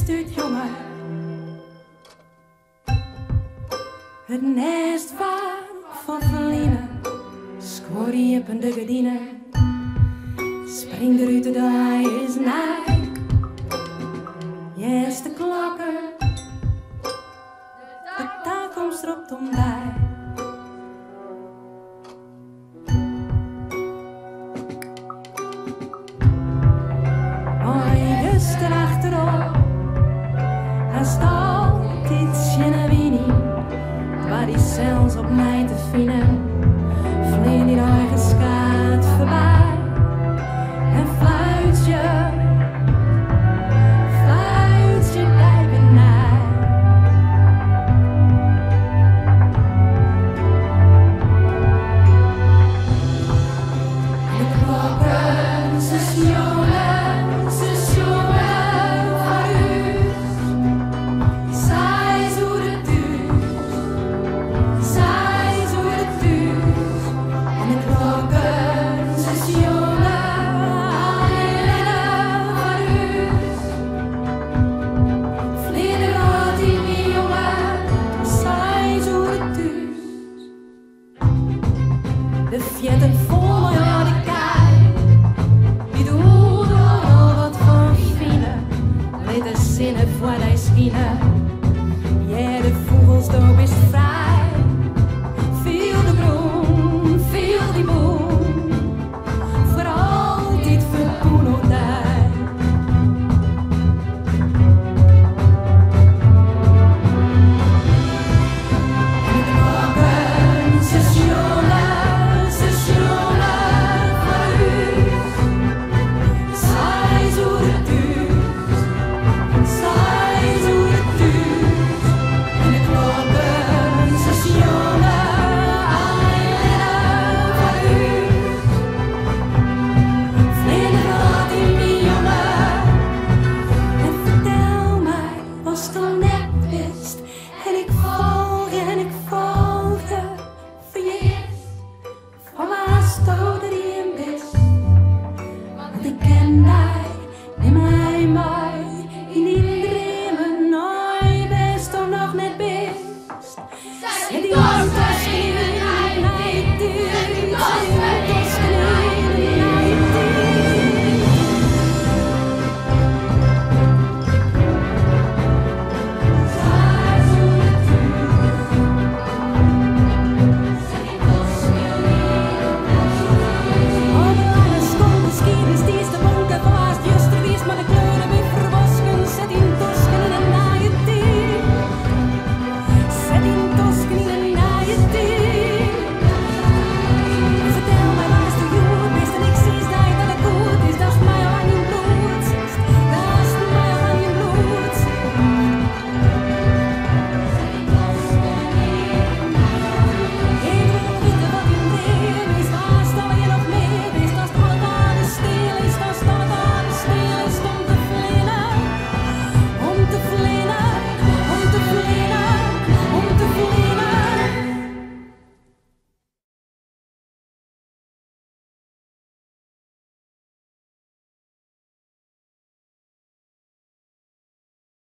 stuurt jongen. Het nest van Verline, schoor die op een de gardine. Spring eruit de dag is naai. Yes, de klokken, de taal komt erop om bij. Mooi just erachterop, hij staat iets Genevini, waar die zelfs op mij te vinden. Vleen die eigen schaat voorbij en fluit je bij benij. De klokken, ze sjongen voor u. Zij zo de thuis, zij zo de thuis. En de klokken, ze sjongen voor u. Vliegen gaat in die jongen, zij zo de thuis. De vjetten vol aan de kei, die doen er al wat van vinden. Met de zinnen voor die schienen. Ja, de vogelsdoop is vrij. Veel de groen, veel die boom. Voor altijd verkoen op die. En de klokken, ze sjongen voor u. Zij zo de thuis, zij zo de thuis. En de klokken, ze sjongen voor u. Vlinder gaat in die jongen. En vertel mij, was het al net wist. En ik volgde, vergist. Van waar stond er in best. Want ik ken die, neem mij mee. In die dromen, nooit best of nog net best. Zet die auto's in